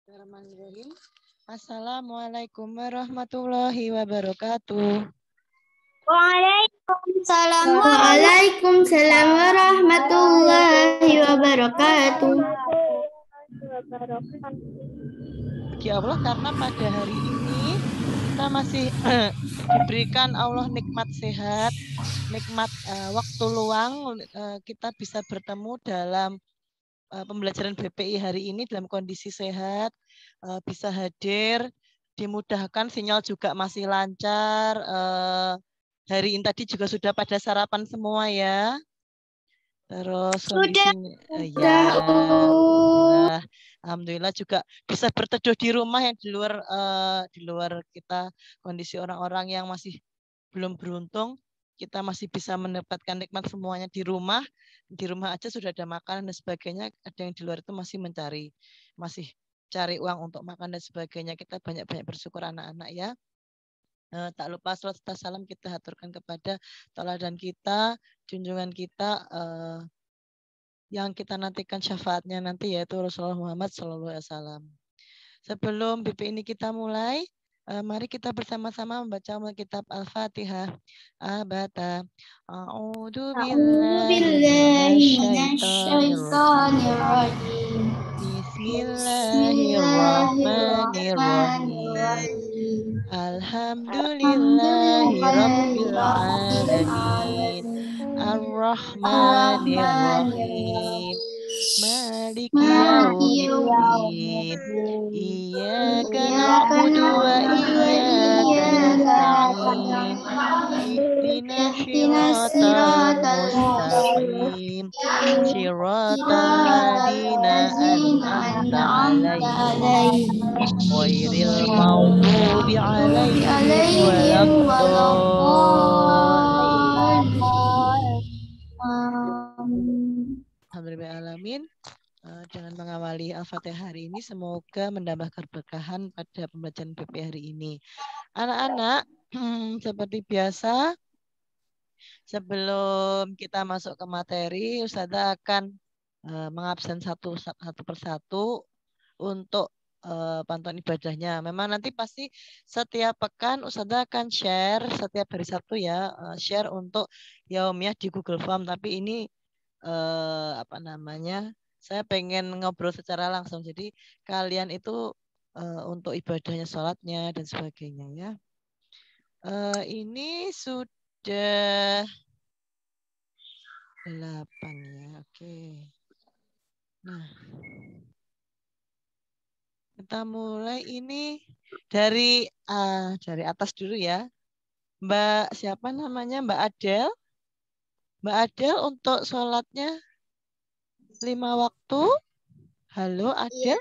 Bismillahirrahmanirrahim. Assalamualaikum warahmatullahi wabarakatuh. Waalaikumsalam Waalaikumsalam warahmatullahi wabarakatuh. Bagi Allah karena pada hari ini kita masih diberikan Allah nikmat sehat, nikmat waktu luang, kita bisa bertemu dalam pembelajaran BPI hari ini dalam kondisi sehat, bisa hadir, dimudahkan, sinyal juga masih lancar. Hari ini tadi juga sudah pada sarapan semua ya. Terus kondisinya ya, alhamdulillah juga bisa berteduh di rumah yang di luar kita, kondisi orang-orang yang masih belum beruntung, kita masih bisa mendapatkan nikmat semuanya di rumah. Di rumah aja sudah ada makanan dan sebagainya. Ada yang di luar itu masih cari uang untuk makan dan sebagainya. Kita banyak-banyak bersyukur anak-anak ya. Tak lupa salat serta salam kita haturkan kepada tauladan kita, junjungan kita, yang kita nantikan syafaatnya nanti, yaitu Rasulullah Muhammad SAW. Sebelum BP ini kita mulai, mari kita bersama-sama membaca kitab Al-Fatihah. Abata. A'udzu billahi minasyaitonirrajim. Bismillahirrahmanirrahim. Alhamdulillahi rabbil alamin. Ar-Rahmanir-Rahim. Maliki yaumiddin. Iyyaka na'budu wa iyyaka nasta'in. Ihdinas siratal mustaqim. Siratal ladzina an'amta 'alaihim. Ghairil maghdubi 'alaihim waladdallin. Alhamdulillahirrahmanirrahim. Dengan mengawali Al-Fatihah hari ini, semoga menambah keberkahan pada pembelajaran BP hari ini. Anak-anak, seperti biasa, sebelum kita masuk ke materi, Ustazah akan mengabsen satu persatu untuk pantauan ibadahnya. Memang nanti pasti setiap pekan Ustazah akan share setiap hari Sabtu ya, share untuk Yaumiyah di Google Form. Tapi ini saya pengen ngobrol secara langsung. Jadi kalian itu untuk ibadahnya, sholatnya dan sebagainya ya. Ini sudah 8 ya. Oke. Nah, kita mulai ini dari atas dulu ya. Mbak siapa namanya? Mbak Adel. Mbak Adel untuk sholatnya 5 waktu. Halo Adel.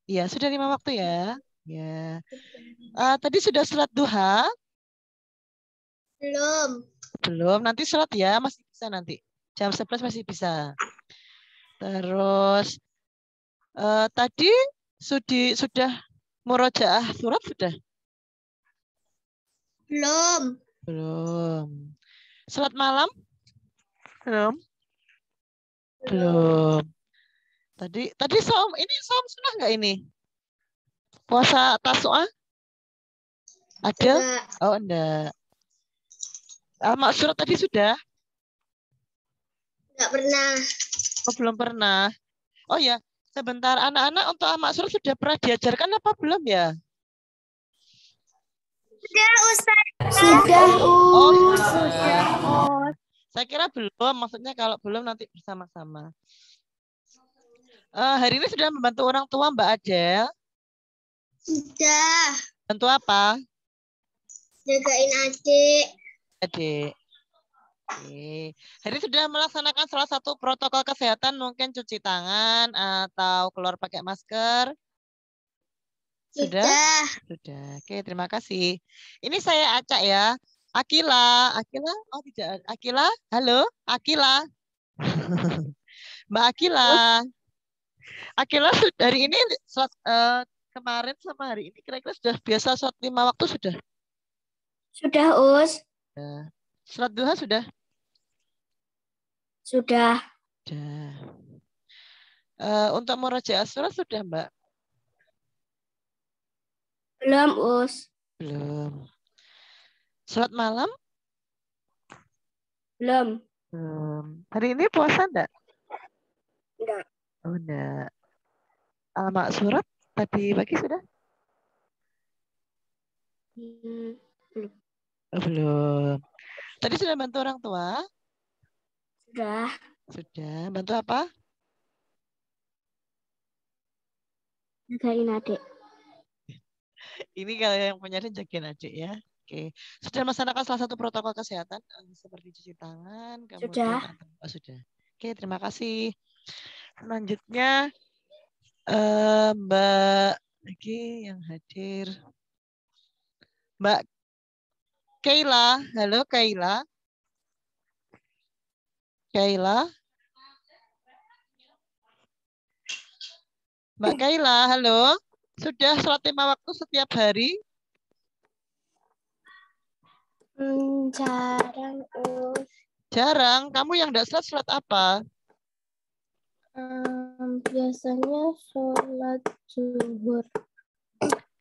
Iya, sudah 5 waktu ya. Ya. Tadi sudah sholat duha? Belum. Nanti sholat ya, masih bisa nanti. Jam 11 masih bisa. Terus tadi sudah murojaah surat sudah? Belum. Sholat malam? Belum. Tadi saum sunnah nggak ini? Puasa Tasu'a? Ada? Oh, enggak. Surat tadi sudah? Enggak pernah. Oh, belum pernah. Oh ya, sebentar. Anak-anak untuk surat sudah pernah diajarkan apa belum ya? Sudah, Ustaz. Sudah, sudah. Saya kira belum. Maksudnya kalau belum nanti bersama-sama. Hari ini sudah membantu orang tua Mbak Adel? Sudah. Bantu apa? Jagain adik. Oke. Hari ini sudah melaksanakan salah satu protokol kesehatan, mungkin cuci tangan atau keluar pakai masker. Sudah? Oke, terima kasih. Ini saya acak ya. Akila, oh tidak, Akila, halo, Akila. Mbak Akila. Akila hari ini kemarin sama hari ini kira-kira sudah biasa sholat 5 waktu sudah? Sudah, Us. Sholat duha sudah? Sudah. Untuk murojaah surat sudah, Mbak? Belum, Us. Belum. Sholat malam? Belum. Belum. Hari ini puasa enggak? Enggak. Oh, enggak. Alamat surat tadi pagi sudah? Belum. Oh, belum. Tadi sudah bantu orang tua? Sudah. Sudah. Bantu apa? Jagain adik. Ini kalau yang punya adik jagain adik ya. Oke. Sudah melaksanakan salah satu protokol kesehatan seperti cuci tangan, kemudian Sudah. oh, sudah. Oke, terima kasih. Selanjutnya Mbak lagi yang hadir. Mbak Kayla. Halo Kayla. Kayla. Mbak Kayla, halo. Sudah sholat 5 waktu setiap hari? Jarang, Us. Jarang. Kamu yang tidak sholat apa? Biasanya sholat zuhur.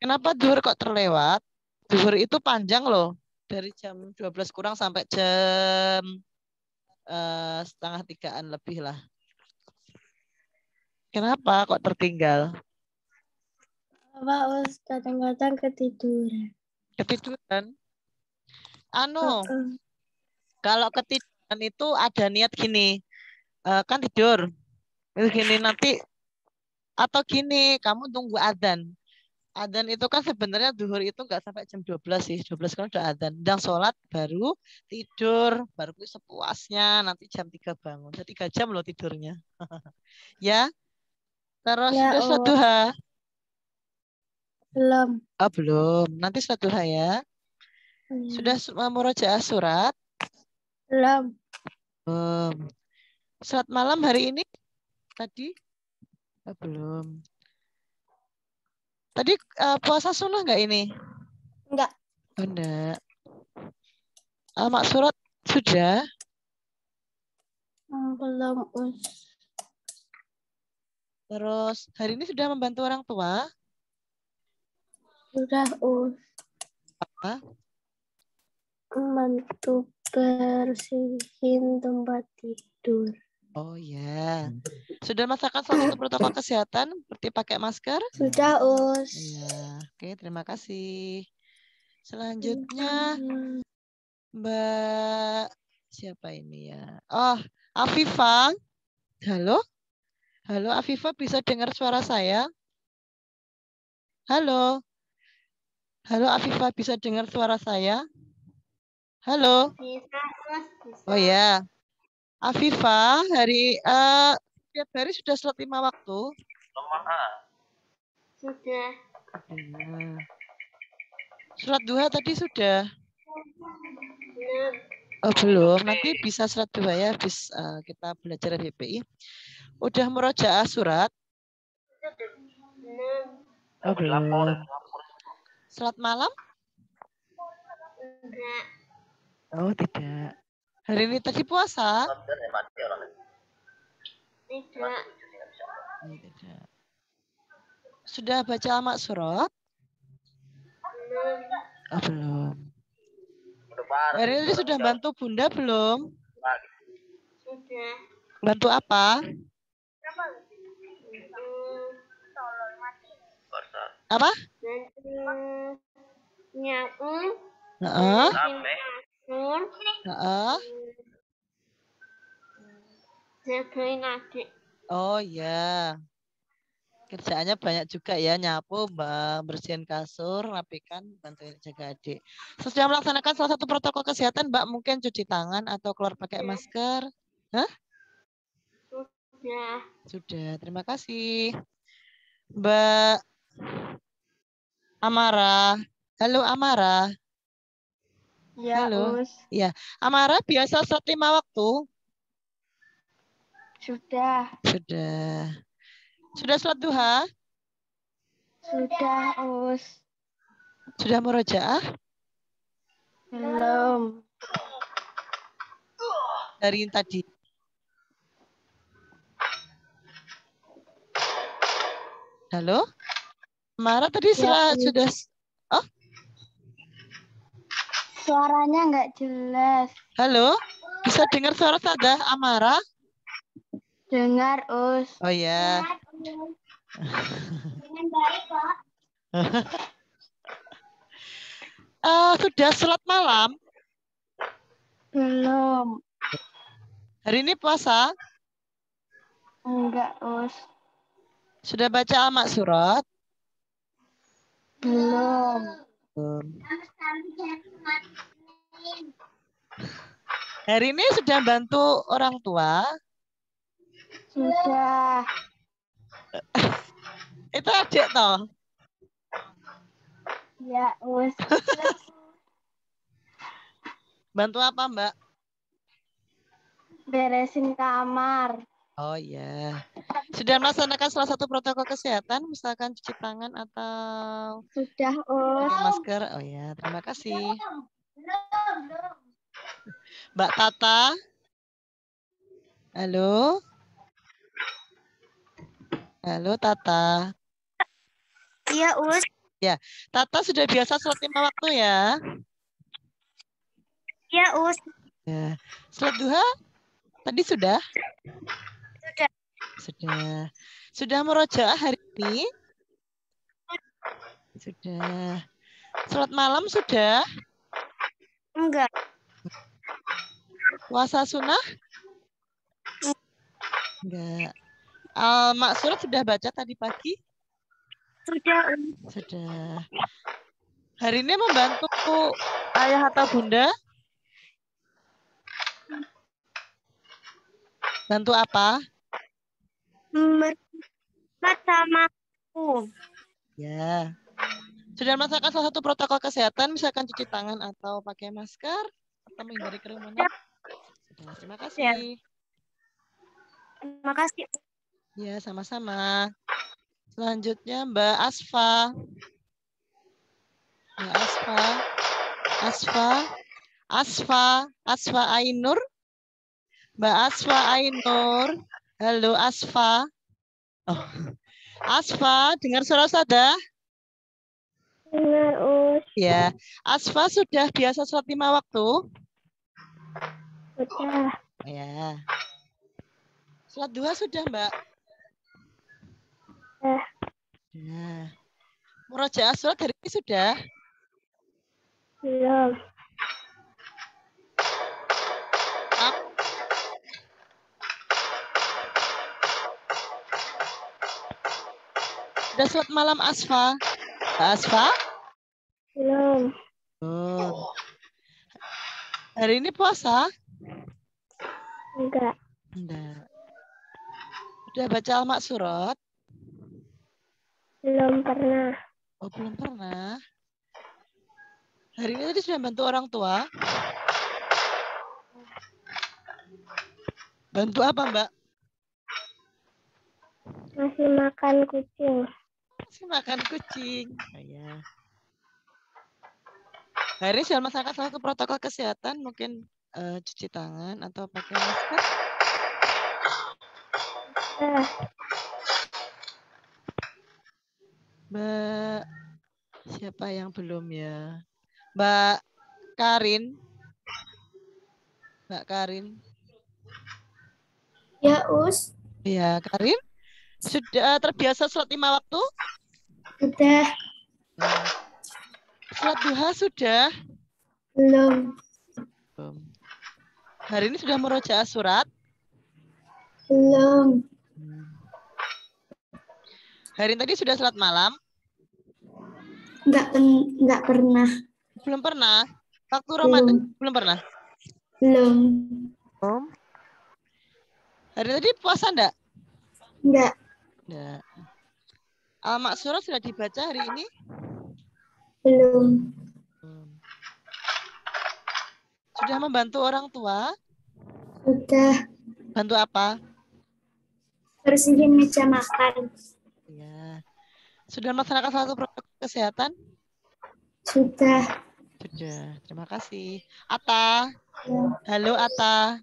Kenapa duhur kok terlewat? Duhur itu panjang loh. Dari jam 12 kurang sampai jam setengah 3-an lebih lah. Kenapa kok tertinggal? Apa, Us? Kadang-kadang ketiduran. Ketiduran? Kalau ketiduran itu ada niat gini. Kan tidur. Itu gini nanti. Atau gini, kamu tunggu adzan. Adzan itu kan sebenarnya duhur itu nggak sampai jam 12 sih. 12 kan udah adzan. Dan sholat baru tidur. Baru sepuasnya. Nanti jam 3 bangun. Jadi 3 jam loh tidurnya. Ya. Terus Ya, sudah sholat Us. duha? Belum. Oh, belum. Nanti sholat duha ya. Ya. Sudah murojaah surat? Belum. Belum. Sholat malam hari ini? Tadi? Oh, belum. Tadi puasa sunnah nggak ini? Enggak. Oh, enggak. Alamat surat sudah? Belum, Us. Terus hari ini sudah membantu orang tua? Sudah, Us. Apa? Membantu bersihin tempat tidur. Oh ya. Sudah melaksanakan salah satu protokol kesehatan seperti pakai masker? Sudah, Us. Iya. Oke, terima kasih. Selanjutnya Mbak siapa ini ya? Oh, Afifah. Halo? Halo Afifah, bisa dengar suara saya? Halo? Halo Afifah, bisa dengar suara saya? Halo? Bisa, Us. Bisa. Oh ya. Afifah, setiap hari sudah sholat 5 waktu? Sudah. Nah. Sholat duha tadi sudah? Belum. Oh, belum. Nanti bisa sholat duha ya, habis kita belajar BPI. Udah murojaah surat? Belum. Oh, belum. Sholat malam? Enggak. Oh, tidak. Hari ini tadi puasa? Tidak. Tidak. Sudah baca alamat surat? Belum. Oh, belum. Hari ini sudah bantu Bunda belum? Sudah. Bantu apa? Apa? Bantu nyapu. Heeh. Kasur. Heeh. Jagain adik. Oh ya. Kerjaannya banyak juga ya, nyapu, bersihin kasur, rapikan, bantuin jaga adik. Sudah melaksanakan salah satu protokol kesehatan, Mbak, mungkin cuci tangan atau keluar pakai masker? Hah? Sudah. Sudah, terima kasih. Mbak Amara. Halo Amara. Ya, Halo. Us. Ya, Amara biasa sholat 5 waktu? Sudah. Sudah. Sudah sholat duha? Sudah, Us. Sudah murojaah? Belum. Dari tadi. Halo? Amara tadi Ya, Us. sudah Suaranya nggak jelas. Halo, bisa dengar suara saya, Amara? Dengar, Us. Oh ya. Dengan baik, Pak. Sudah sholat malam? Belum. Hari ini puasa? Enggak, Us. Sudah baca Al-Maq surat? Belum. Belum. Hari ini sudah bantu orang tua? Sudah. Itu adik toh? Ya, Us. Bantu apa, Mbak? Beresin kamar. Oh ya. Sudah melaksanakan salah satu protokol kesehatan, misalkan cuci tangan atau Sudah, Us. pakai masker? Oh ya, terima kasih. Mbak Tata? Halo? Halo, Tata. Iya, Us. Ya, Tata sudah biasa sholat 5 waktu ya? Iya, Us. Ya. Sholat duha? Tadi sudah? Sudah. Sudah. Sudah murojaah hari ini? Sudah. Sholat malam sudah? Enggak. Puasa sunnah? Enggak. Al-Maq surat sudah baca tadi pagi? Sudah. Sudah. Hari ini membantu ayah atau bunda? Bantu apa? Mereka sama aku. Ya. Sudah melaksanakan salah satu protokol kesehatan, misalkan cuci tangan atau pakai masker atau menghindari kerumunan? Sudah. Terima kasih. Terima kasih. Ya, sama-sama. Selanjutnya Mbak Asfa. Mbak Asfa. Asfa Ainur. Mbak Asfa Ainur. Halo Asfa. Oh. Asfa, dengar suara saya? Dengar, Us. Ya. Asfa sudah biasa sholat 5 waktu? Sudah. Ya. Sholat duha sudah, Mbak? Sudah. Ya. Murojaah surat hari ini sudah? Belum. Sudah sholat malam Asfa? Mbak Asfa? Belum. Belum. Hari ini puasa? Enggak. Enggak. Sudah baca Al-Maq surat? Belum pernah. Oh, belum pernah. Hari ini tadi sudah bantu orang tua? Bantu apa, Mbak? Masih makan kucing. Masih makan kucing. Oh, ya. Hari ini sudah melaksanakan salah satu protokol kesehatan, mungkin cuci tangan atau pakai masker? Mbak, siapa yang belum ya? Mbak Karin. Mbak Karin. Ya, Us. Ya, Karin. Sudah terbiasa sholat 5 waktu? Sudah. Sholat duha sudah? Belum. Belum. Hari ini sudah murojaah surat? Belum. Hari ini tadi sudah sholat malam? Enggak pernah. Belum pernah? Waktu Ramadan belum pernah? Belum. Belum. Hari tadi puasa enggak? Enggak. Enggak. Al-Maq surat sudah dibaca hari ini? Belum. Sudah membantu orang tua? Sudah. Bantu apa? Bersihin meja makan. Ya. Sudah melaksanakan salah satu protokol kesehatan? Sudah. Sudah. Terima kasih. Atta. Ya. Halo Atta.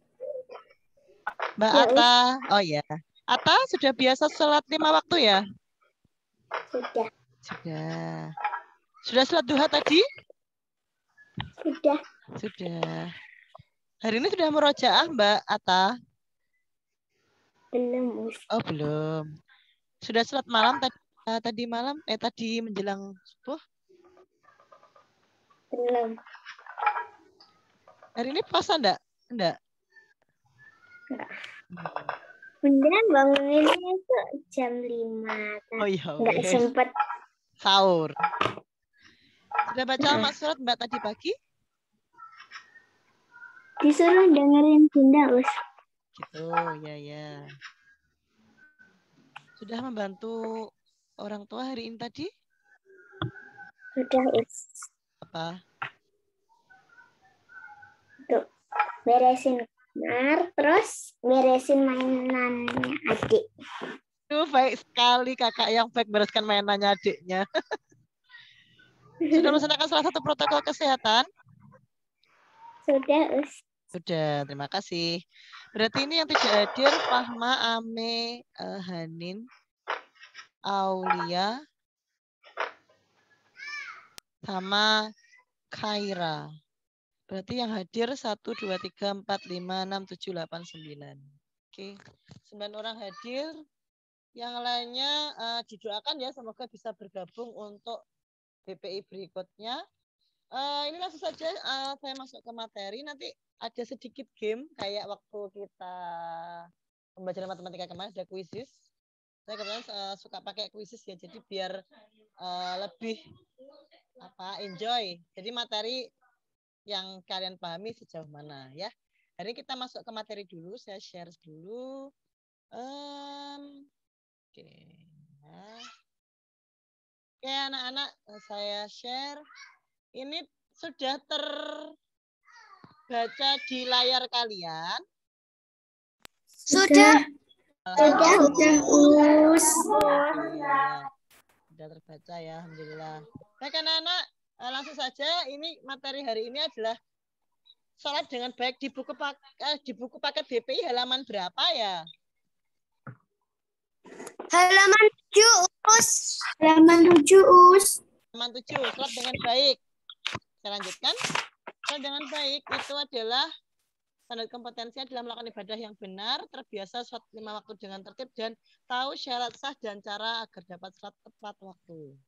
Mbak Ya, Atta. Oh ya. Atta sudah biasa sholat 5 waktu ya? Sudah. Sudah. Sudah sholat duha tadi? Sudah. Sudah. Hari ini sudah murojaah Mbak Atta? Belum, Us. Oh, belum. Sudah sholat malam tadi malam tadi menjelang subuh? Belum. Hari ini puasa enggak? Enggak. Enggak. Hmm. Bunda banguninnya itu jam 5. Oh iya, Enggak wes. sempat. Sahur. Sudah baca Mak surat Mbak tadi pagi? Disuruh dengerin Bunda, Us. Gitu, ya. Sudah membantu orang tua hari ini tadi? Sudah, Us. Apa? Tuh, beresin kamar, terus beresin mainannya adik. Baik sekali kakak yang baik bereskan mainannya adiknya. Sudah melaksanakan salah satu protokol kesehatan? Sudah, Us. Sudah, terima kasih. Berarti ini yang tidak hadir Fahma, Ame, Hanin, Aulia, sama Khaira. Berarti yang hadir 1, 2, 3, 4, 5, 6, 7, 8, 9. Oke, 9 orang hadir. Yang lainnya didoakan ya, semoga bisa bergabung untuk BPI berikutnya. Ini langsung saja saya masuk ke materi. Nanti ada sedikit game kayak waktu kita pembelajaran matematika kemarin ada kuisis. Saya kebetulan suka pakai kuisis ya, jadi biar lebih enjoy. Jadi materi yang kalian pahami sejauh mana ya. Hari ini kita masuk ke materi dulu. Saya share dulu. Oke. Oke anak-anak, saya share. Ini sudah terbaca di layar kalian? Sudah, Us. Ya. Sudah terbaca ya, alhamdulillah. Baik anak-anak, langsung saja. Ini materi hari ini adalah sholat dengan baik di buku paket BPI halaman berapa ya? Halaman 7, Us. Halaman 7, Us. Halaman 7, sholat dengan baik. Saya lanjutkan. Sholat dengan baik itu adalah standar kompetensinya adalah melakukan ibadah yang benar, terbiasa sholat 5 waktu dengan tertib, dan tahu syarat sah dan cara agar dapat sholat tepat waktu.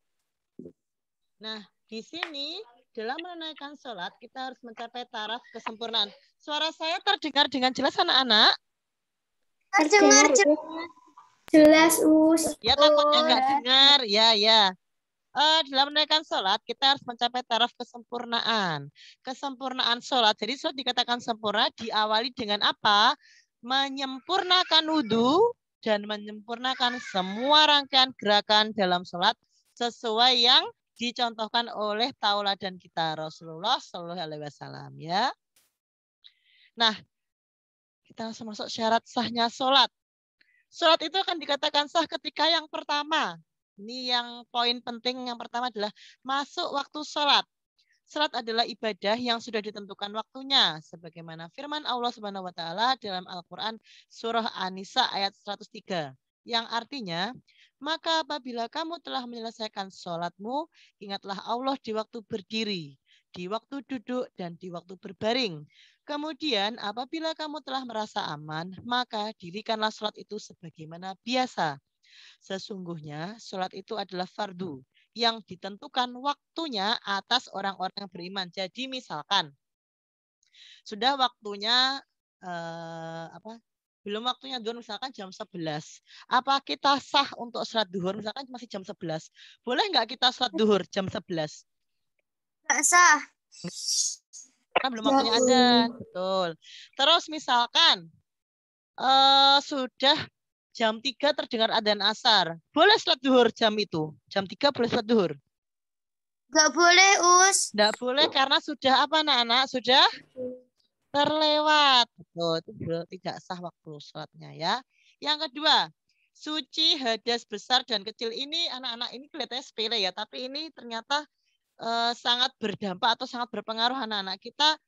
Nah, di sini dalam menunaikan sholat, kita harus mencapai taraf kesempurnaan. Suara saya terdengar dengan jelas anak-anak? Terdengar jelas, Us. Ya, takutnya nggak dengar. Ya. Dalam menunaikan sholat, kita harus mencapai taraf kesempurnaan. Kesempurnaan sholat. Jadi sholat dikatakan sempurna diawali dengan apa? Menyempurnakan wudhu dan menyempurnakan semua rangkaian gerakan dalam sholat sesuai yang dicontohkan oleh tauladan kita Rasulullah Shallallahu Alaihi Wasallam ya. Nah, kita langsung masuk syarat sahnya sholat. Sholat itu akan dikatakan sah ketika yang pertama. Ini yang poin penting yang pertama adalah masuk waktu sholat. Sholat adalah ibadah yang sudah ditentukan waktunya. Sebagaimana firman Allah Subhanahu wa Ta'ala dalam Al-Quran Surah An-Nisa ayat 103. Yang artinya, maka apabila kamu telah menyelesaikan sholatmu, ingatlah Allah di waktu berdiri, di waktu duduk, dan di waktu berbaring. Kemudian apabila kamu telah merasa aman, maka dirikanlah sholat itu sebagaimana biasa. Sesungguhnya sholat itu adalah fardu yang ditentukan waktunya atas orang-orang yang beriman. Jadi misalkan sudah waktunya belum waktunya duhur misalkan jam 11. Apa kita sah untuk sholat duhur misalkan masih jam 11? Boleh nggak kita sholat duhur jam 11? Nggak sah. Karena belum waktunya adzan. Betul. Terus misalkan sudah jam 3 terdengar adzan asar. Boleh sholat duhur jam itu? Jam 3 boleh sholat duhur? Nggak boleh, Us. Nggak boleh karena sudah apa anak-anak? Sudah terlewat. Betul, itu tidak sah waktu sholatnya ya. Yang kedua, suci hadas besar dan kecil. Ini anak-anak ini kelihatannya sepele ya, tapi ini ternyata sangat berdampak atau sangat berpengaruh anak-anak kita.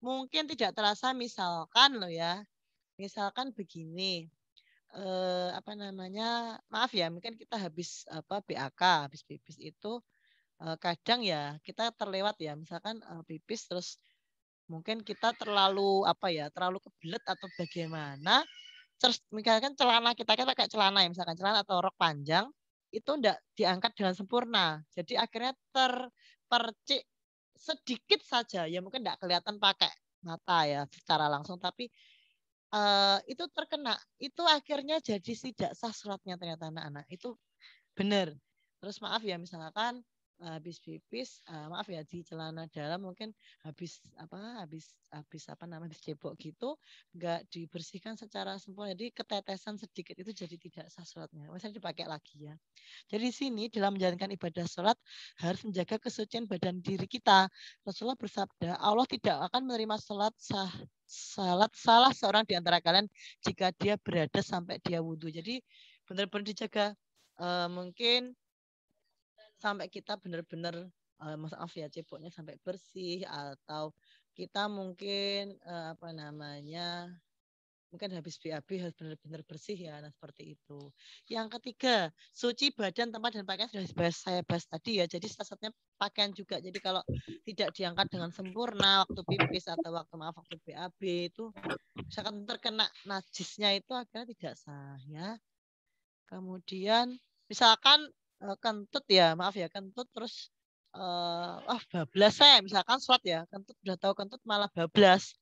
Mungkin tidak terasa misalkan loh ya. Misalkan begini. Maaf ya, mungkin kita habis BAK, habis pipis itu kadang ya kita terlewat ya, misalkan pipis terus Mungkin kita terlalu terlalu kebelet atau bagaimana. Terus misalkan celana kita pakai celana ya, misalkan celana atau rok panjang itu enggak diangkat dengan sempurna. Jadi akhirnya terpercik sedikit saja, ya mungkin enggak kelihatan pakai mata ya secara langsung, tapi itu terkena, itu akhirnya jadi tidak sah sholatnya ternyata anak-anak. Itu benar. Terus maaf ya misalkan habis pipis, maaf ya di celana dalam mungkin habis cebok gitu, nggak dibersihkan secara sempurna, jadi ketetesan sedikit itu jadi tidak sah sholatnya. Misalnya dipakai lagi ya. Jadi sini dalam menjalankan ibadah sholat harus menjaga kesucian badan diri kita. Rasulullah bersabda, Allah tidak akan menerima sholat salah seorang di antara kalian jika dia berada sampai dia wudhu. Jadi benar-benar dijaga. Mungkin sampai kita benar-benar maaf ya ceboknya sampai bersih, atau kita mungkin mungkin habis BAB harus benar-benar bersih ya. Nah seperti itu. Yang ketiga, suci badan, tempat dan pakaian sudah saya bahas tadi ya. Jadi salah satunya pakaian juga. Jadi kalau tidak diangkat dengan sempurna waktu pipis atau waktu BAB itu misalkan terkena najisnya itu akhirnya tidak sah ya. Kemudian misalkan kentut ya, maaf ya, kentut terus bablas saya misalkan sholat ya, kentut udah tahu kentut malah bablas,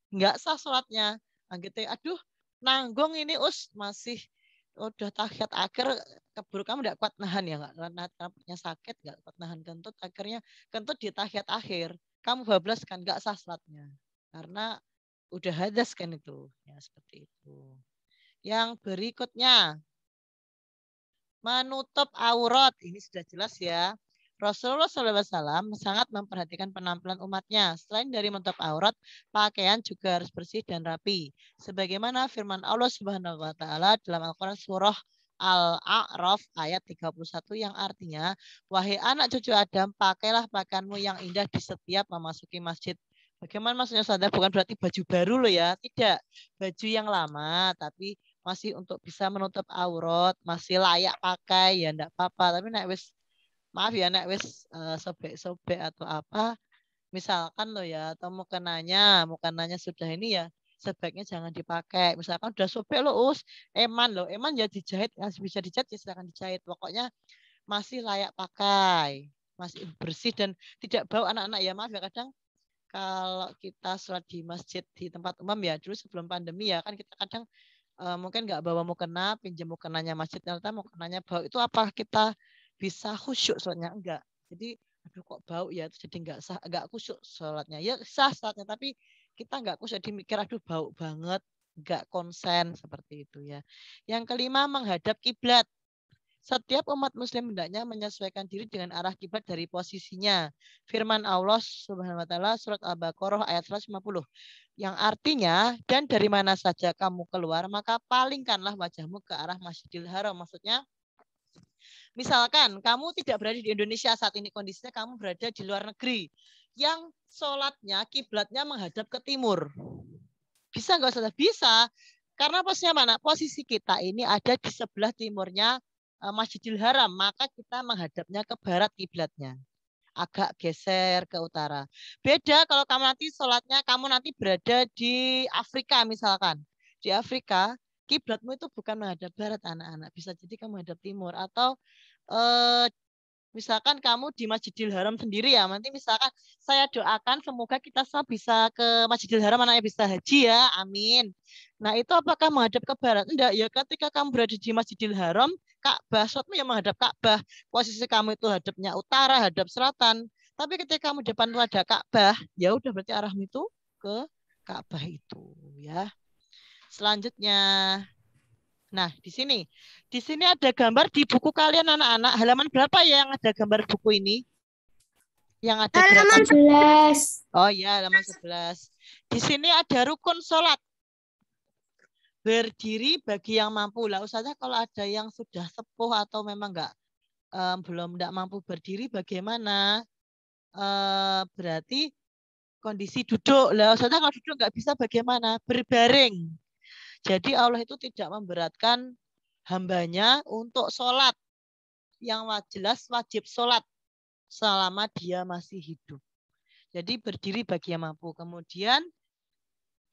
nggak sah sholatnya. Gitu, aduh nanggung ini masih udah tahiyat akhir, keburu kamu nggak kuat nahan ya, nggak karena punya sakit nggak kuat nahan kentut, akhirnya kentut di tahiyat akhir kamu bablas kan, nggak sah sholatnya karena udah hadas kan itu ya, seperti itu. Yang berikutnya, menutup aurat. Ini sudah jelas ya. Rasulullah SAW sangat memperhatikan penampilan umatnya. Selain dari menutup aurat, pakaian juga harus bersih dan rapi. Sebagaimana firman Allah Subhanahu wa taala dalam Al-Qur'an surah Al-A'raf ayat 31 yang artinya, wahai anak cucu Adam, pakailah pakaianmu yang indah di setiap memasuki masjid. Bagaimana maksudnya saudara? Bukan berarti baju baru loh ya. Tidak. Baju yang lama, tapi masih untuk bisa menutup aurat, masih layak pakai ya enggak apa-apa. Tapi maaf ya wis sobek-sobek atau apa, misalkan lo ya, atau mukenanya sudah ini ya, sebaiknya jangan dipakai. Misalkan udah sobek lo eman ya dijahit, bisa dijahit ya silakan dijahit. Pokoknya masih layak pakai, masih bersih dan tidak bau anak-anak ya. Maaf ya, kadang kalau kita sholat di masjid di tempat umum ya, dulu sebelum pandemi ya, kan kita kadang mungkin nggak bawa mukena, pinjam mukenanya masjid, ternyata mukenanya bau. Itu apa kita bisa khusyuk sholatnya? Enggak. Jadi aduh kok bau ya, itu jadi nggak khusyuk sholatnya. Ya sah sholatnya, tapi kita nggak khusyuk, jadi mikir aduh bau banget, nggak konsen, seperti itu ya. Yang kelima, menghadap kiblat. Setiap umat muslim hendaknya menyesuaikan diri dengan arah kiblat dari posisinya. Firman Allah Subhanahu wa taala surat Al-Baqarah ayat 150. Yang artinya, dan dari mana saja kamu keluar, maka palingkanlah wajahmu ke arah Masjidil Haram. Maksudnya, misalkan kamu tidak berada di Indonesia saat ini, kondisinya kamu berada di luar negeri yang sholatnya kiblatnya menghadap ke timur. Bisa nggak saudara? Bisa. Karena posisinya mana? Posisi kita ini ada di sebelah timurnya Masjidil Haram, maka kita menghadapnya ke barat kiblatnya. Agak geser ke utara. Beda kalau kamu nanti sholatnya, kamu nanti berada di Afrika misalkan. Di Afrika, kiblatmu itu bukan menghadap barat anak-anak. Bisa jadi kamu menghadap timur. Atau misalkan kamu di Masjidil Haram sendiri ya, nanti misalkan saya doakan semoga kita semua bisa ke Masjidil Haram, anaknya bisa haji ya, amin. Nah itu apakah menghadap ke barat? Enggak ya, ketika kamu berada di Masjidil Haram, Ka'bah, sholatmu yang menghadap Ka'bah. Posisi kamu itu hadapnya utara, hadap selatan. Tapi ketika kamu depan itu ada Ka'bah, ya udah berarti arahmu itu ke Ka'bah itu ya. Selanjutnya, nah, di sini ada gambar di buku kalian anak-anak. Halaman berapa ya yang ada gambar buku ini? Yang ada halaman 11. Oh iya, halaman 11. Di sini ada rukun sholat. Berdiri bagi yang mampu. Lah, usahanya kalau ada yang sudah sepuh atau memang belum mampu berdiri, bagaimana? Berarti kondisi duduk. Lah, usahanya kalau duduk nggak bisa bagaimana? Berbaring. Jadi Allah itu tidak memberatkan hambanya untuk sholat. Yang jelas wajib sholat selama dia masih hidup. Jadi berdiri bagi yang mampu. Kemudian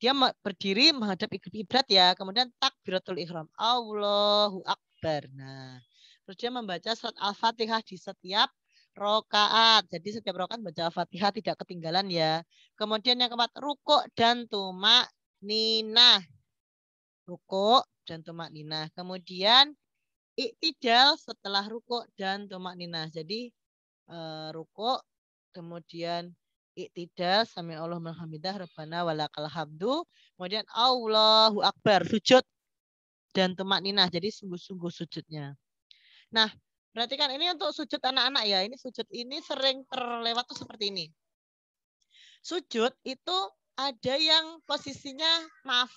dia berdiri menghadap kiblat ya. Kemudian takbiratul ihram. Allahu Akbar. Nah, terus dia membaca surat Al-Fatihah di setiap rokaat. Jadi setiap rokaat baca Al-Fatihah tidak ketinggalan ya. Kemudian yang keempat, rukuk dan tumak ninah. Rukuk dan tumak ninah. Kemudian iktidal setelah rukuk dan tumak ninah. Jadi rukuk, kemudian iktidal, sami Allah alhamdulillah, rabbana walakal hamdu, kemudian Allahu Akbar, sujud dan tumak ninah. Jadi sungguh-sungguh sujudnya. Nah, perhatikan ini untuk sujud anak-anak ya. Ini sujud ini sering terlewat tuh seperti ini. Sujud itu ada yang posisinya, maaf,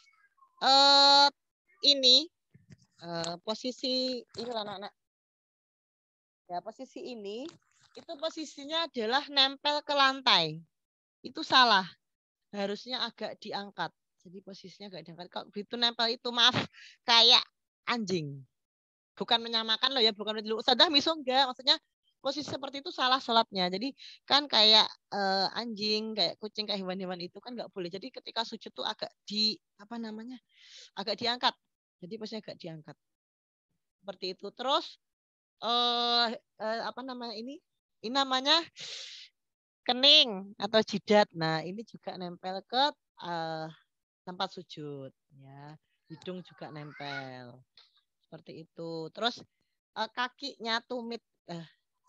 ini posisi ini anak-anak. Ya, posisi ini itu posisinya adalah nempel ke lantai. Itu salah. Harusnya agak diangkat. Jadi posisinya agak diangkat. Kalau begitu nempel itu, maaf, kayak anjing. Bukan menyamakan loh ya, bukan dulu sadah miso enggak. Maksudnya posisi seperti itu salah sholatnya. Jadi kan kayak anjing, kayak kucing, kayak hewan-hewan itu kan nggak boleh. Jadi ketika sujud tuh agak agak diangkat. Jadi posisinya agak diangkat. Seperti itu. Terus apa namanya ini? Ini namanya kening atau jidat. Nah, ini juga nempel ke tempat sujud ya. Hidung juga nempel. Seperti itu. Terus kakinya tumit,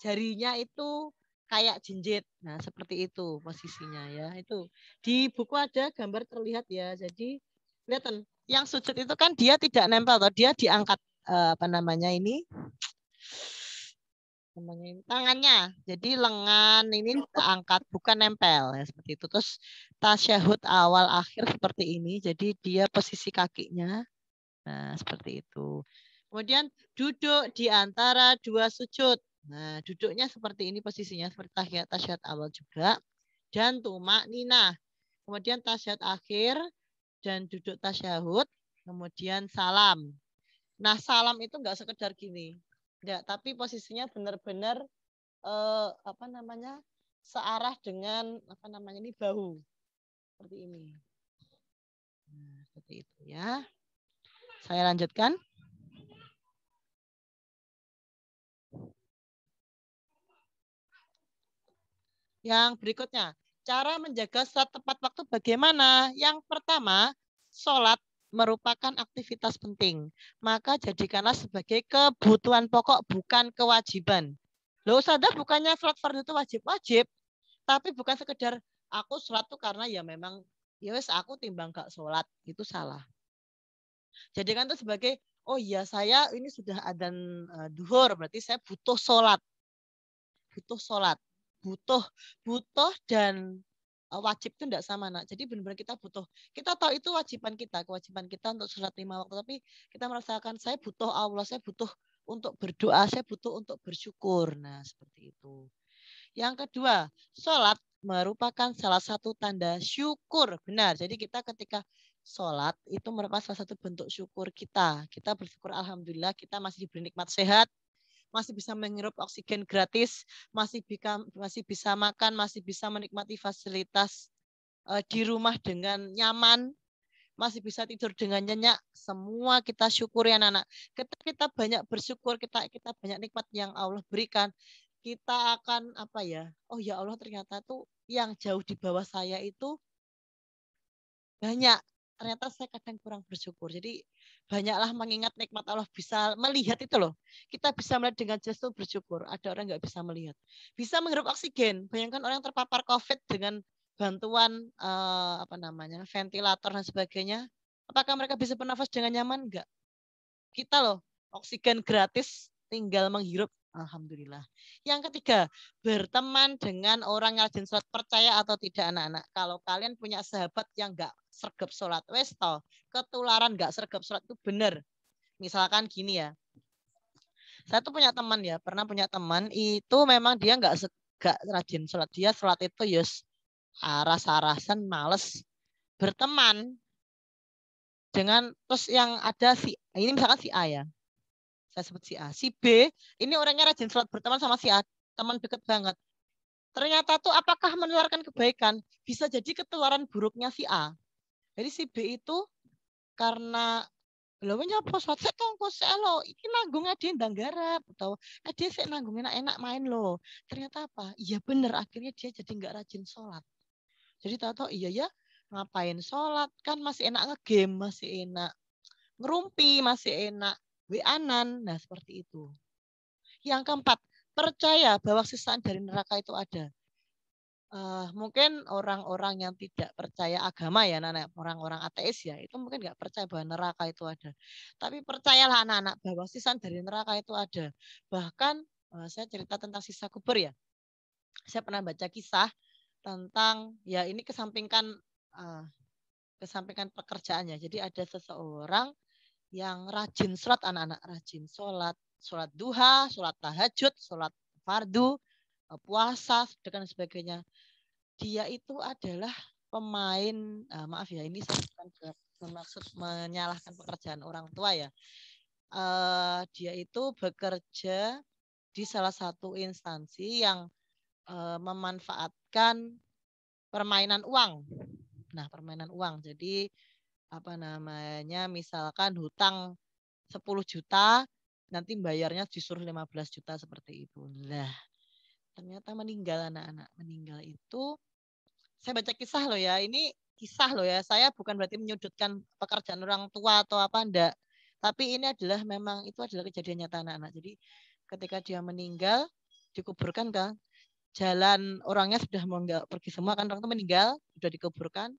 jarinya itu kayak jinjit. Nah, seperti itu posisinya ya. Itu di buku ada gambar terlihat ya. Jadi kelihatan yang sujud itu kan dia tidak nempel atau dia diangkat apa namanya ini? Tangannya. Jadi lengan ini angkat, bukan nempel ya, seperti itu. Terus tasyahud awal akhir seperti ini. Jadi dia posisi kakinya. Nah, seperti itu. Kemudian duduk di antara dua sujud. Nah, duduknya seperti ini posisinya, seperti tasyahud awal juga. Dan tumak ninah. Kemudian tasyahud akhir dan duduk tasyahud. Kemudian salam. Nah, salam itu enggak sekedar gini. Enggak, tapi posisinya benar-benar apa namanya? Searah dengan apa namanya ini, bahu. Seperti ini. Nah, seperti itu ya. Saya lanjutkan. Yang berikutnya, cara menjaga sholat tepat waktu bagaimana? Yang pertama, sholat merupakan aktivitas penting. Maka jadikanlah sebagai kebutuhan pokok, bukan kewajiban. Loh, sadar bukannya sholat fardu itu wajib-wajib, tapi bukan sekedar aku sholat tuh karena ya memang ya wes aku timbang gak sholat, itu salah. Jadikan itu sebagai, oh iya saya ini sudah adzan duhur, berarti saya butuh sholat. Butuh sholat. Butuh dan wajib itu tidak sama, nak. Jadi benar-benar kita butuh. Kita tahu itu kewajiban kita untuk sholat 5 waktu, tapi kita merasakan saya butuh Allah, saya butuh untuk berdoa, saya butuh untuk bersyukur. Nah, seperti itu. Yang kedua, sholat merupakan salah satu tanda syukur. Benar. Jadi kita ketika sholat itu merupakan salah satu bentuk syukur kita. Kita bersyukur alhamdulillah kita masih diberi nikmat sehat, masih bisa menghirup oksigen gratis, masih bisa makan, masih bisa menikmati fasilitas di rumah dengan nyaman, masih bisa tidur dengan nyenyak. Semua kita syukuri anak-anak. Kita banyak bersyukur, kita banyak nikmat yang Allah berikan, kita akan apa ya? Oh ya Allah, ternyata tuh yang jauh di bawah saya itu banyak. Ternyata saya kadang kurang bersyukur. Jadi banyaklah mengingat nikmat Allah, bisa melihat itu loh. Kita bisa melihat dengan jelas itu bersyukur. Ada orang nggak bisa melihat. Bisa menghirup oksigen. Bayangkan orang terpapar COVID dengan bantuan apa namanya ventilator dan sebagainya. Apakah mereka bisa bernafas dengan nyaman? Enggak. Kita loh oksigen gratis, tinggal menghirup. Alhamdulillah. Yang ketiga, berteman dengan orang yang rajin sholat. Percaya atau tidak anak-anak, kalau kalian punya sahabat yang nggak sergap sholat, wes toh, ketularan nggak sergap sholat itu benar. Misalkan gini ya, saya tuh punya teman ya, pernah punya teman itu memang dia nggak rajin sholat. Dia sholat itu yes aras-arasan, males. Berteman dengan terus yang ada ini misalkan si A ya. Saya sebut si A. Si B, ini orangnya rajin sholat, berteman sama si A, teman deket banget. Ternyata tuh apakah menularkan kebaikan? Bisa jadi ketularan buruknya si A. Jadi si B itu karena lho nyapa sholat sik tongko sik lo iki nanggung ade ndang garap atau ade sik nanggung enak-enak main lo. Ternyata apa? Iya bener akhirnya dia jadi nggak rajin sholat. Jadi tahu-tahu iya ya ngapain sholat kan masih enak ngegame, masih enak ngerumpi, masih enak WA-an. Nah, seperti itu. Yang keempat, percaya bahwa sisaan dari neraka itu ada. Mungkin orang-orang yang tidak percaya agama ya, anak-anak, orang-orang ateis ya, itu mungkin nggak percaya bahwa neraka itu ada. Tapi percayalah anak-anak bahwa sisaan dari neraka itu ada. Bahkan saya cerita tentang sisa kubur ya. Saya pernah baca kisah tentang ya ini kesampingkan pekerjaannya. Jadi ada seseorang yang rajin sholat, anak-anak rajin sholat duha, sholat tahajud, sholat fardu, puasa, dan sebagainya. Dia itu adalah pemain, maaf ya, ini saya bukan bermaksud menyalahkan pekerjaan orang tua ya. Dia itu bekerja di salah satu instansi yang memanfaatkan permainan uang. Nah, permainan uang. Jadi apa namanya, misalkan hutang 10 juta, nanti bayarnya disuruh 15 juta seperti itu. Lah, ternyata meninggal anak-anak. Meninggal itu saya baca kisah loh ya, ini kisah loh ya. Saya bukan berarti menyudutkan pekerjaan orang tua atau apa enggak. Tapi ini adalah memang itu adalah kejadian nyata anak-anak. Jadi ketika dia meninggal dikuburkan kan, jalan orangnya sudah mau enggak pergi semua kan, orang itu meninggal, sudah dikuburkan.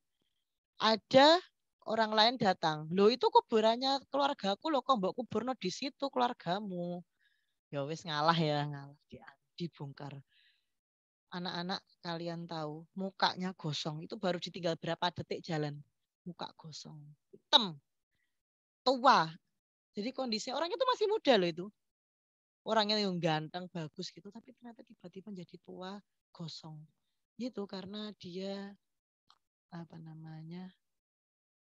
Ada orang lain datang. Loh itu kuburannya keluargaku loh, kok mbok kuburno di situ keluargamu. Ya wis ngalah ya, ngalah dibongkar. Anak-anak kalian tahu, mukanya gosong. Itu baru ditinggal berapa detik jalan. Muka gosong. Hitam. Tua. Jadi kondisi orang itu masih muda loh itu. Orangnya yang ganteng, bagus gitu. Tapi ternyata tiba-tiba jadi tua, gosong. Gitu karena dia, apa namanya,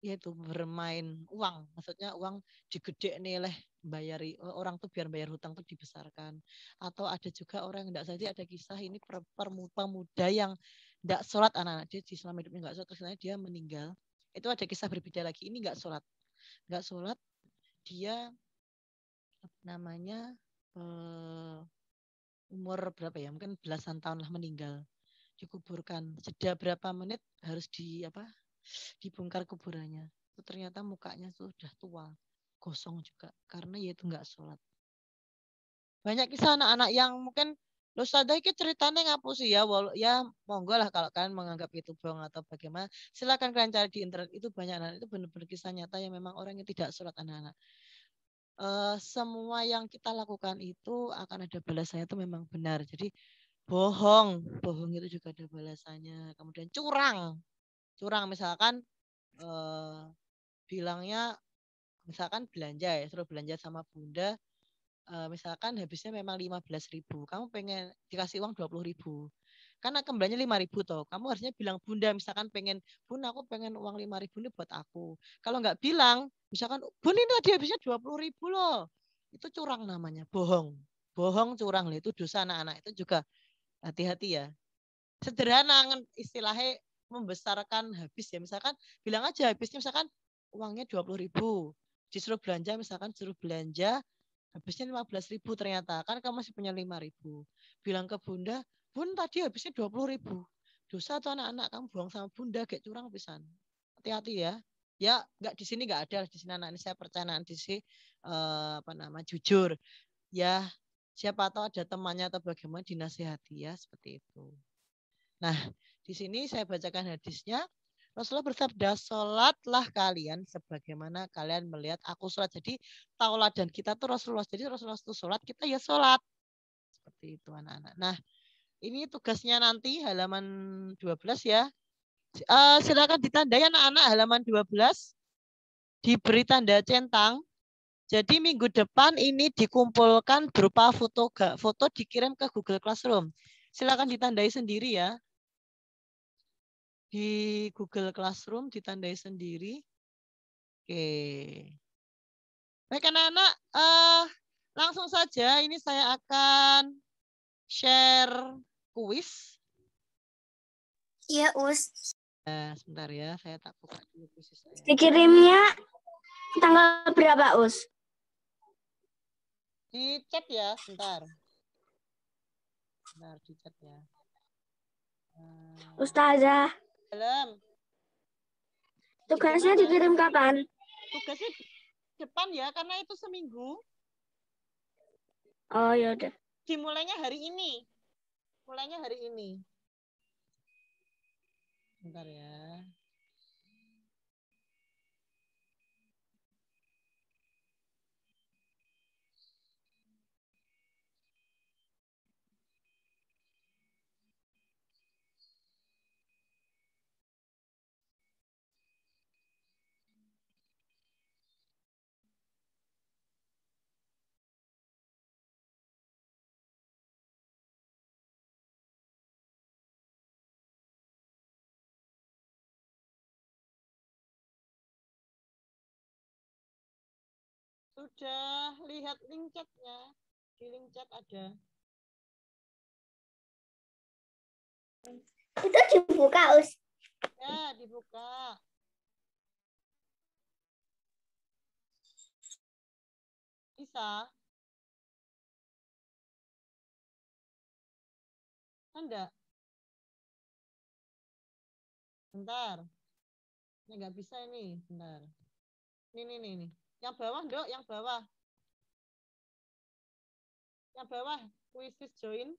yaitu bermain uang. Maksudnya uang digede nih leh bayari orang tuh biar bayar hutang tuh dibesarkan. Atau ada juga orang yang enggak saja ada kisah ini pemuda yang enggak sholat anak-anak dia di selama hidupnya enggak sholat terus dia meninggal. Itu ada kisah berbeda lagi. Ini enggak sholat. Enggak sholat dia namanya umur berapa ya? Mungkin belasan tahun lah meninggal. Dikuburkan. Jeda berapa menit harus dibongkar kuburannya. Itu ternyata mukanya sudah tua, gosong juga karena ya itu enggak sholat. Banyak kisah anak-anak yang mungkin lo sadar iki ceritanya ngapus ya, ya monggo lah kalau kalian menganggap itu bohong atau bagaimana, silakan kalian cari di internet, itu banyak anak itu benar-benar kisah nyata yang memang orang yang tidak sholat anak-anak. Semua yang kita lakukan itu akan ada balasannya itu memang benar. Jadi bohong itu juga ada balasannya. Kemudian curang misalkan bilangnya misalkan belanja ya, suruh belanja sama bunda, misalkan habisnya memang 15.000, kamu pengen dikasih uang 20.000, karena kembalinya 5.000 toh, kamu harusnya bilang bunda misalkan pengen, bun aku pengen uang 5.000 ini buat aku. Kalau nggak bilang, misalkan bun ini tadi habisnya 20.000 loh, itu curang namanya, bohong, curang itu dosa anak-anak, itu juga hati-hati ya. Sederhana istilahnya membesarkan habis ya, misalkan bilang aja habisnya misalkan uangnya 20.000, disuruh belanja misalkan suruh belanja habisnya 15.000, ternyata kan kamu masih punya 5.000, bilang ke bunda, bun tadi habisnya 20.000, dosa tuh anak-anak, kamu buang sama bunda kayak curang pisan. Hati-hati ya. Ya nggak di sini nggak ada, di sini anak ini saya percaya nanti sih jujur ya, siapa tahu ada temannya atau bagaimana dinasihati ya seperti itu. Nah, di sini saya bacakan hadisnya. Rasulullah bersabda, sholatlah kalian sebagaimana kalian melihat aku sholat. Jadi tauladan kita tuh Rasulullah. Jadi Rasulullah itu sholat, kita ya sholat. Seperti itu anak-anak. Nah, ini tugasnya nanti halaman 12 ya. Silakan ditandai anak-anak halaman 12. Diberi tanda centang. Jadi minggu depan ini dikumpulkan berupa foto dikirim ke Google Classroom. Silakan ditandai sendiri ya. Di Google Classroom ditandai sendiri. Oke. Baik anak-anak, langsung saja ini saya akan share kuis. Iya, Us. Nah, sebentar ya, saya tak buka dulu khusus saya. Dikirimnya tanggal berapa, Us? Di chat ya, sebentar. Benar, di chat ya. Ustazah, Belum. tugasnya Gimana? dikirim kapan? Tugasnya depan ya, karena itu seminggu. Oh, ya udah. Dimulainya hari ini. Mulainya hari ini. Bentar ya. Sudah lihat link chatnya. Di link chat ada. Itu dibuka, Us. Ya, dibuka. Bisa? Enggak? Bentar. Ini nggak bisa ini. Bentar. Ini. Yang bawah, Dok. Yang bawah. Yang bawah. Quizzes join.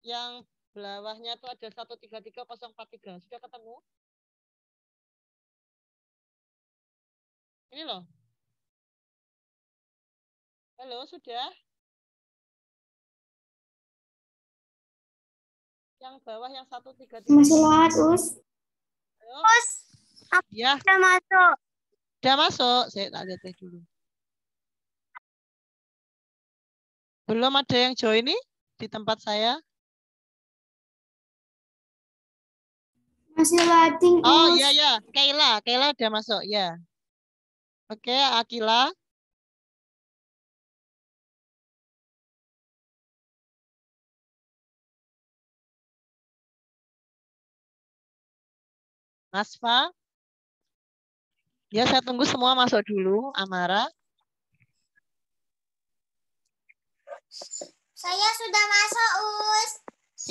Yang bawahnya tuh ada 133043. Sudah ketemu? Ini loh. Halo, sudah? Yang bawah yang 1330. Masih lewat, Us. Halo? Us, Ya, udah masuk. udah masuk. Saya tak lihat dulu. Belum ada yang join nih di tempat saya. Masih loading, Oh, Us. iya, ya. Kayla udah masuk, ya. Oke, Akila. Nasfa. Ya, saya tunggu semua masuk dulu. Amara. Saya sudah masuk, Us.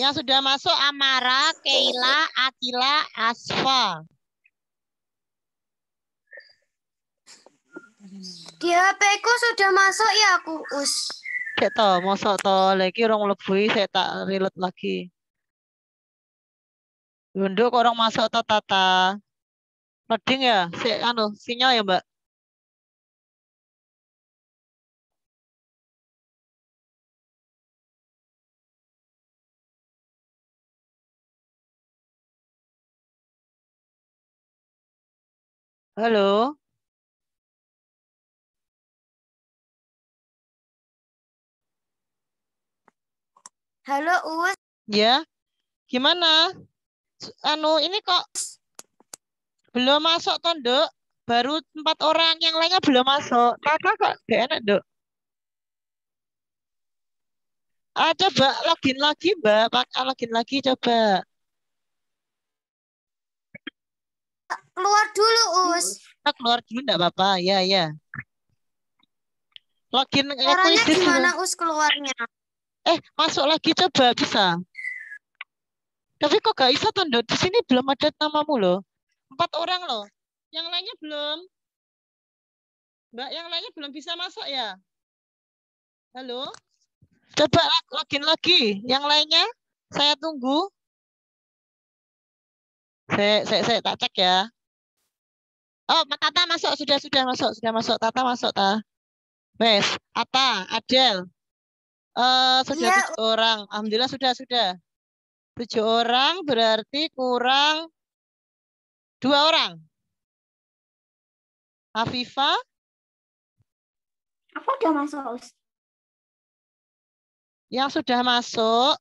Yang sudah masuk Amara, Kayla, Akila, Asfa. Di HP-ku sudah masuk ya, aku, Us. Cek to, mosok to lagi orang lebih saya tak relate lagi.Unduk orang masuk to Tata. Loading ya? Sinyal ya, Mbak? Halo? Halo, Us. Ya, gimana? Ini kok belum masuk toh, Nduk? Baru 4 orang, yang lainnya belum masuk. Kakak kok gak enak, Nduk? Coba login lagi, Mbak. Login lagi, coba. Keluar dulu, Us. Kita keluar dulu, enggak apa-apa. Ya, ya. Login Caranya quizzes. gimana, Us, keluarnya? Masuk lagi, coba. Bisa. Tapi kok gak bisa, Tondo? Di sini belum ada namamu loh. 4 orang loh. Yang lainnya belum. Mbak, yang lainnya belum bisa masuk ya? Halo? Coba login lagi. Yang lainnya, saya tunggu. Saya tak cek ya. Oh, Tata masuk. Sudah masuk. Tata masuk, ta. Wes, Ata, Adel. Sudah Iya, 7 orang. Alhamdulillah sudah. 7 orang berarti kurang 2 orang. Afifah. aku udah masuk, Us. Yang sudah masuk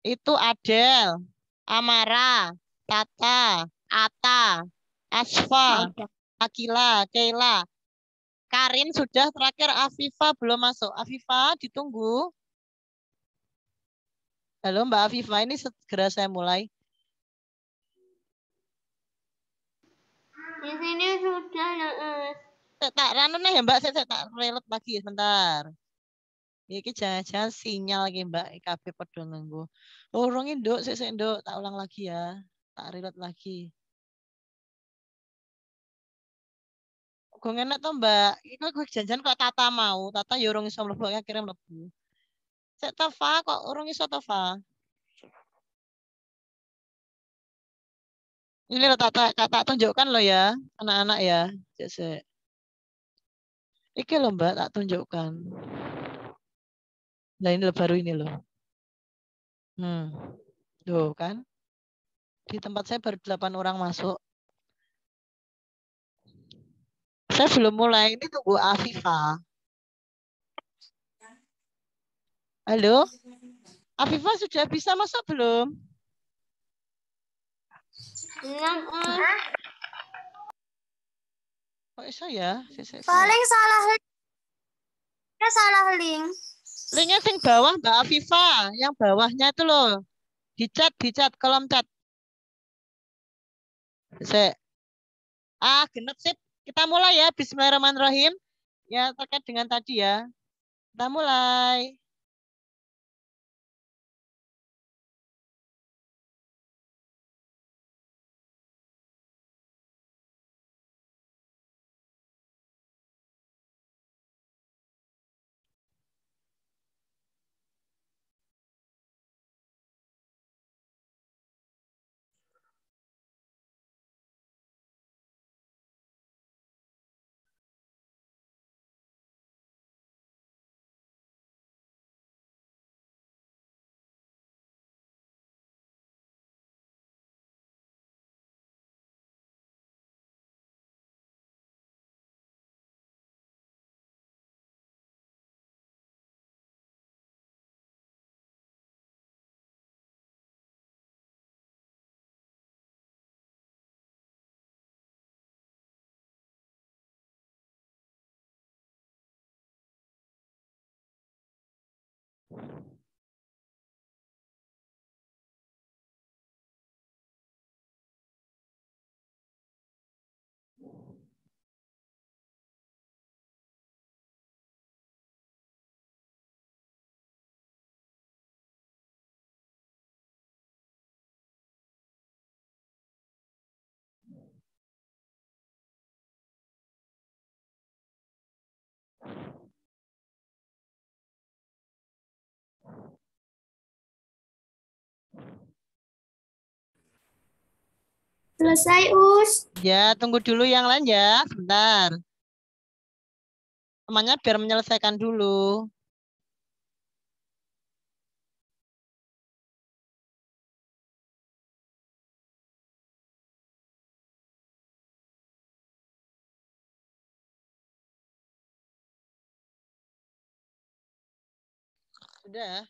itu Adel, Amara, Tata, Ata, Asfa, Udah. Akila, Kayla. Karin sudah, terakhir Afifah belum masuk. Afifah ditunggu. Halo Mbak Afifah, ini segera saya mulai. Di sini sudah Us. Tak ranu nih ya Mbak, saya tak relet lagi sebentar. Iki jangan-jangan sinyal lagi Mbak, IKB padha nganggo. Oh, rong induk, sik nduk, tak ulang lagi ya. Tak relet lagi. Gue enak tuh Mbak, iku gue janjian kok Tata mau, Tata ya urung iso mlebu akhirnya mlebu. Sik Tova kok urung iso Tova. Ini lo tak tunjukkan lo ya, anak-anak ya. Sik sik. Iki lo Mbak, tak tunjukkan. Nah ini lo baru ini lo. Tuh kan. Di tempat saya baru 8 orang masuk. Saya belum mulai, ini tunggu Afifa. Halo? Afifa sudah bisa masuk belum? Belum Us. Kok iso ya? Paling salah link. Linknya sing bawah Mbak Afifa. Yang bawahnya itu loh. Di chat, kolom chat. Genep sip. Kita mulai ya. Bismillahirrahmanirrahim. Ya, terkait dengan tadi ya. Kita mulai. Selesai, Us. Ya, tunggu dulu yang lain ya. Sebentar. Temannya biar menyelesaikan dulu. Sudah.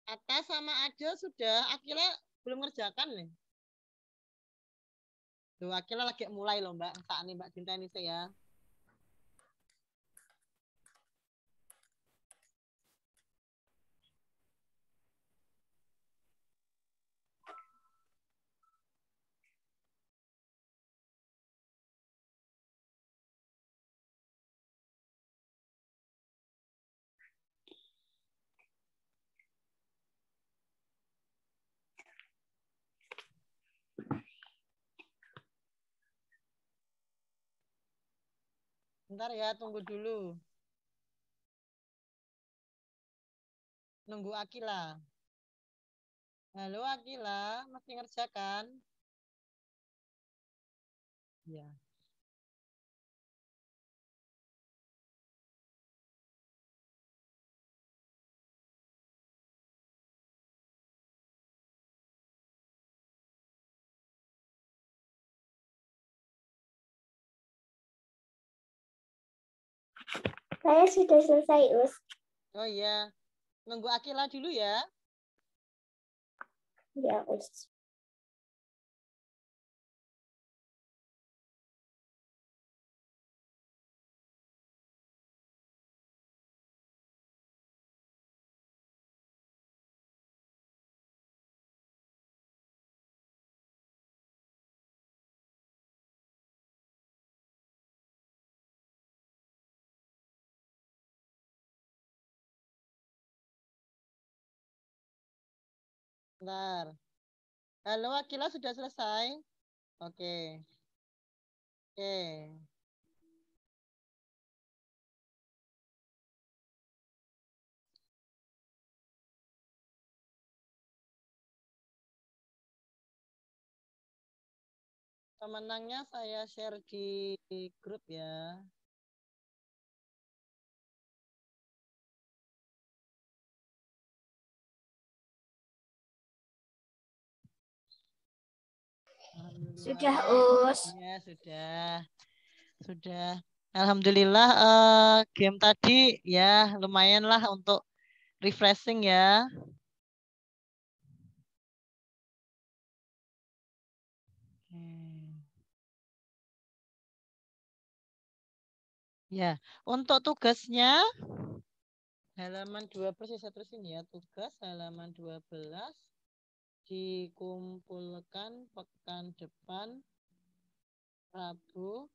Atas sama Ado sudah. Akhirnya belum ngerjakan nih. Tuh, akhirnya lagi mulai loh Mbak. Saat ini Mbak Cinta ini saya. Bentar ya, tunggu dulu. Nunggu Akila. Halo Akila, masih ngerjakan? Ya. Saya sudah selesai, Us. Oh iya. Nunggu Akila dulu ya. Ya, Us. Bentar. Halo, Akila sudah selesai? Oke. Oke. Pemenangnya saya share di grup ya. Sudah, Us. Ya, sudah. Sudah. Alhamdulillah game tadi ya lumayan lah untuk refreshing ya. Ya, untuk tugasnya halaman 12 saya terusin ya. Tugas halaman 12 dikumpulkan pekan depan Rabu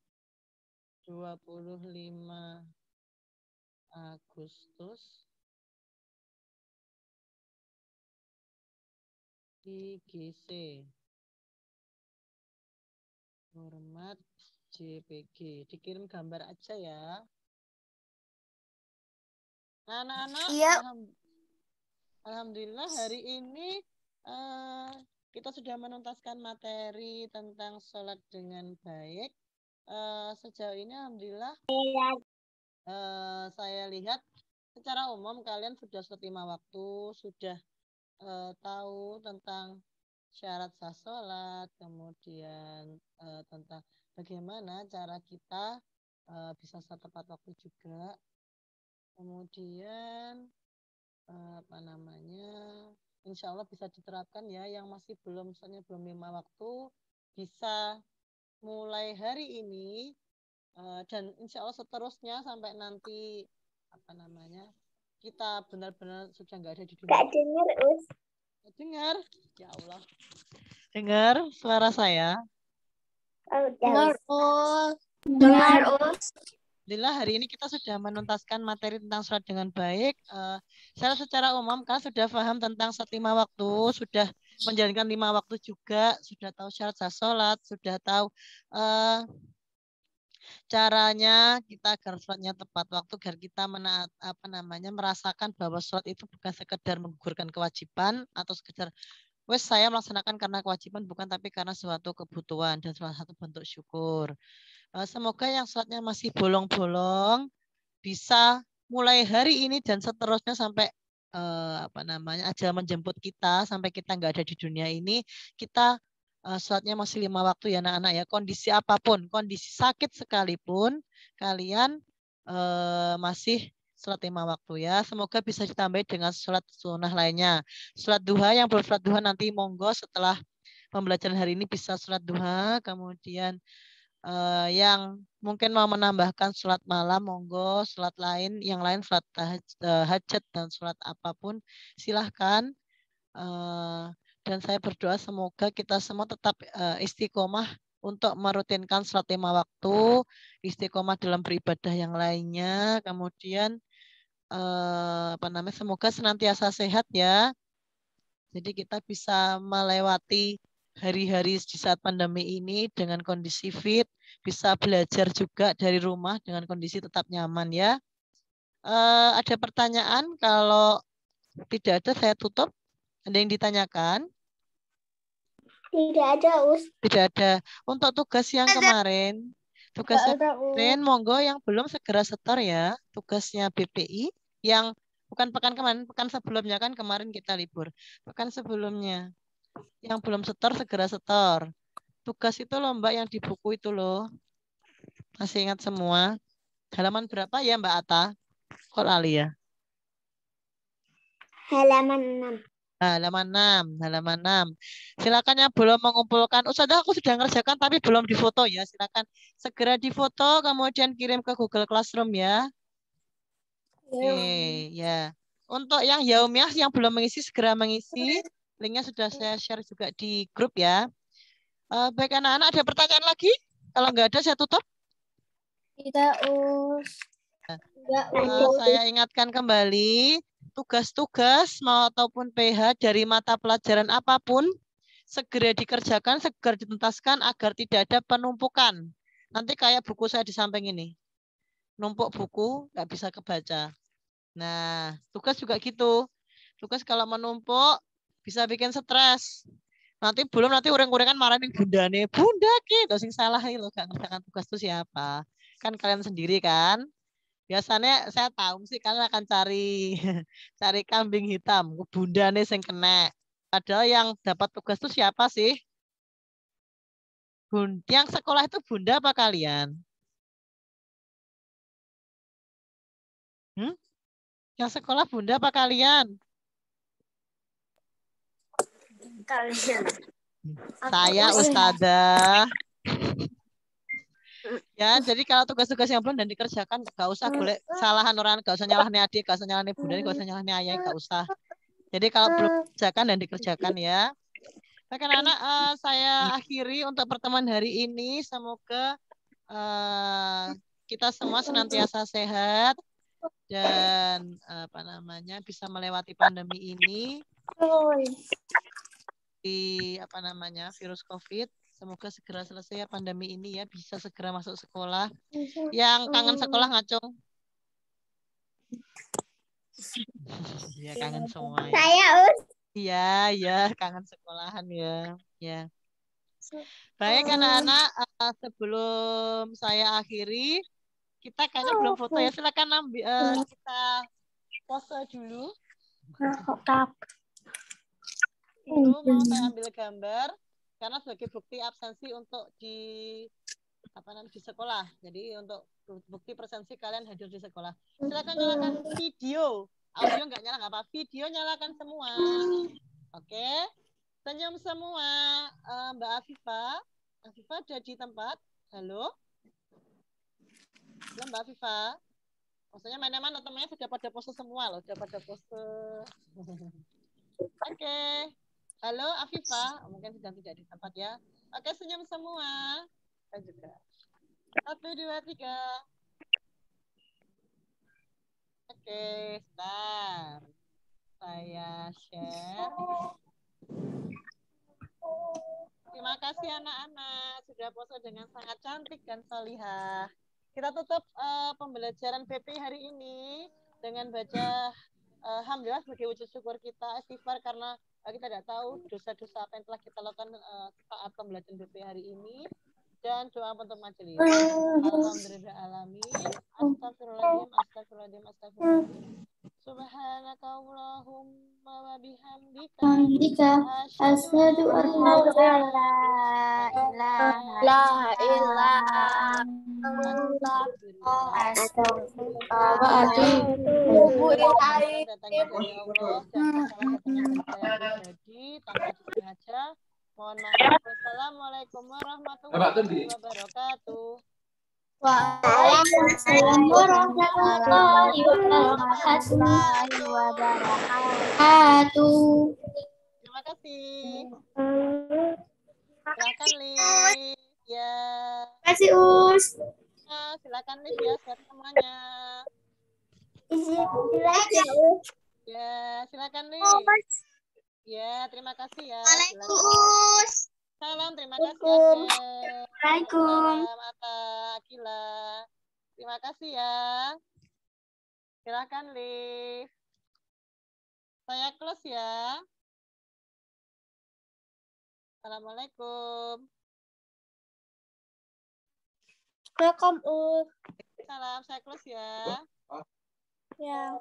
25 Agustus di GC. Hormat JPG. Dikirim gambar aja ya. Anak-anak, alhamdulillah hari ini kita sudah menuntaskan materi tentang sholat dengan baik. Sejauh ini alhamdulillah saya lihat secara umum kalian sudah sholat 5 waktu, sudah tahu tentang syarat sah sholat, kemudian tentang bagaimana cara kita bisa sholat tepat waktu juga. Kemudian apa namanya, insya Allah bisa diterapkan ya. Yang masih belum, misalnya belum 5 waktu, bisa mulai hari ini dan insya Allah seterusnya sampai nanti apa namanya kita benar-benar sudah nggak ada di dunia. Gak dengar, Us. Dengar, ya Allah. Dengar suara saya. Dengar, Us. Dengar, Us. Alhamdulillah hari ini kita sudah menuntaskan materi tentang sholat dengan baik. Secara umum kan sudah paham tentang sholat 5 waktu, sudah menjalankan 5 waktu juga, sudah tahu syarat sah sholat, sudah tahu caranya kita agar sholatnya tepat waktu, agar kita merasakan bahwa sholat itu bukan sekedar menggugurkan kewajiban atau sekedar saya melaksanakan karena kewajiban, bukan, tapi karena suatu kebutuhan dan salah satu bentuk syukur. Semoga yang sholatnya masih bolong-bolong bisa mulai hari ini dan seterusnya sampai ajal menjemput kita, sampai kita nggak ada di dunia ini, kita sholatnya masih 5 waktu ya anak-anak ya. Kondisi apapun, kondisi sakit sekalipun, kalian masih sholat 5 waktu ya. Semoga bisa ditambah dengan sholat sunnah lainnya. Sholat duha, yang belum sholat duha nanti monggo setelah pembelajaran hari ini bisa sholat duha. Kemudian yang mungkin mau menambahkan sholat malam, monggo. Sholat lain, yang lain sholat hajat dan sholat apapun, silahkan. Dan saya berdoa semoga kita semua tetap istiqomah untuk merutinkan sholat 5 waktu, istiqomah dalam beribadah yang lainnya. Kemudian semoga senantiasa sehat ya. Jadi kita bisa melewati hari-hari di saat pandemi ini dengan kondisi fit, bisa belajar juga dari rumah dengan kondisi tetap nyaman ya. Ada pertanyaan? Kalau tidak ada saya tutup. Ada yang ditanyakan? Tidak ada, Us. Tidak ada. Untuk tugas yang kemarin, monggo yang belum segera setor ya. Tugasnya BPI yang bukan pekan kemarin, pekan sebelumnya kan kemarin kita libur. Pekan sebelumnya. Yang belum setor segera setor. Tugas itu loh Mbak yang di buku itu loh. Masih ingat semua? Halaman berapa ya Mbak Ata? Kok lali ya? Halaman 6. Halaman 6. Silakan yang belum mengumpulkan. Ustazah aku sudah ngerjakan tapi belum difoto ya. Silakan segera difoto kemudian kirim ke Google Classroom ya. Oke, ya. Untuk yang Yaumiah yang belum mengisi segera mengisi. Linknya sudah saya share juga di grup ya. Baik anak-anak, ada pertanyaan lagi? Kalau nggak ada saya tutup. Tidak, Us. Saya ingatkan kembali tugas-tugas ataupun PH dari mata pelajaran apapun segera dikerjakan, segera dituntaskan agar tidak ada penumpukan. Nanti kayak buku saya di samping ini. Numpuk buku, nggak bisa kebaca. Nah, tugas juga gitu. Tugas kalau menumpuk bisa bikin stres. Nanti uring-uringan marahin bunda nih. Bunda gitu, sing salah itu nggak ngerjakan tugas itu siapa? Kan kalian sendiri kan? Biasanya saya tahu sih kalian akan cari cari kambing hitam. Bunda nih yang kena. Padahal yang dapat tugas itu siapa sih? Yang sekolah itu bunda apa kalian? Yang sekolah bunda apa kalian? Kalian. Saya Ustazah. Ya, jadi kalau tugas-tugas yang belum dan dikerjakan, nggak usah boleh salahan orang, nggak usah nyalahin adik, nggak usah nyalahin bunda, nggak usah nyalahin ayah, nggak usah. Jadi kalau belum dikerjakan dan dikerjakan ya. Baik anak-anak, saya akhiri untuk pertemuan hari ini. Semoga kita semua senantiasa sehat dan bisa melewati pandemi ini di virus COVID. Semoga segera selesai ya pandemi ini ya, bisa segera masuk sekolah. Yang kangen sekolah ngacung. Ya kangen semua ya. Saya Iya, kangen sekolahan ya. Ya. Baik anak-anak, sebelum saya akhiri, kita kayaknya belum foto ya. Silakan kita pose dulu. Dulu mau saya ambil gambar karena sebagai bukti absensi untuk di sekolah. Jadi untuk bukti presensi kalian hadir di sekolah. Silakan nyalakan video. Audio nggak nyala nggak apa. Video nyalakan semua. Oke. Senyum semua. Mbak Afifah. Afifah ada di tempat. Halo. Halo Mbak Afifah. Maksudnya mana-mana temannya sudah pada pose semua loh. Sudah pada pose. Oke. Halo Afifah. Mungkin sedang tidak di tempat ya. Oke, senyum semua. Saya juga. 1, 2, 3. Oke, sebentar. Saya share. Terima kasih anak-anak sudah pose dengan sangat cantik dan salihah. Kita tutup pembelajaran PP hari ini dengan baca alhamdulillah sebagai wujud syukur kita istighfar karena kita tidak tahu dosa-dosa apa yang telah kita lakukan saat pembelajaran PP hari ini. Dan doa untuk majelis. Alhamdulillahalamin. Astagfirullahaladzim. Subhanakallahumma wa bihamdika asyhadu an la ilaha Mohon maaf. Wassalamualaikum warahmatullahi wabarakatuh. Waalaikumsalam warahmatullahi wabarakatuh. Terima kasih. Silakan Li. Ya. Terima kasih Us. Silakan Li ya buat semuanya. Ya, silakan Li. Ya, terima kasih ya. Waalaikumsalam. Salam, terima kasih Aceh. Waalaikumsalam. Salam Ata, Akila. Terima kasih ya. Silakan Liv. Saya close ya. Assalamualaikum. Welcome Us. Salam, saya close ya. Ya.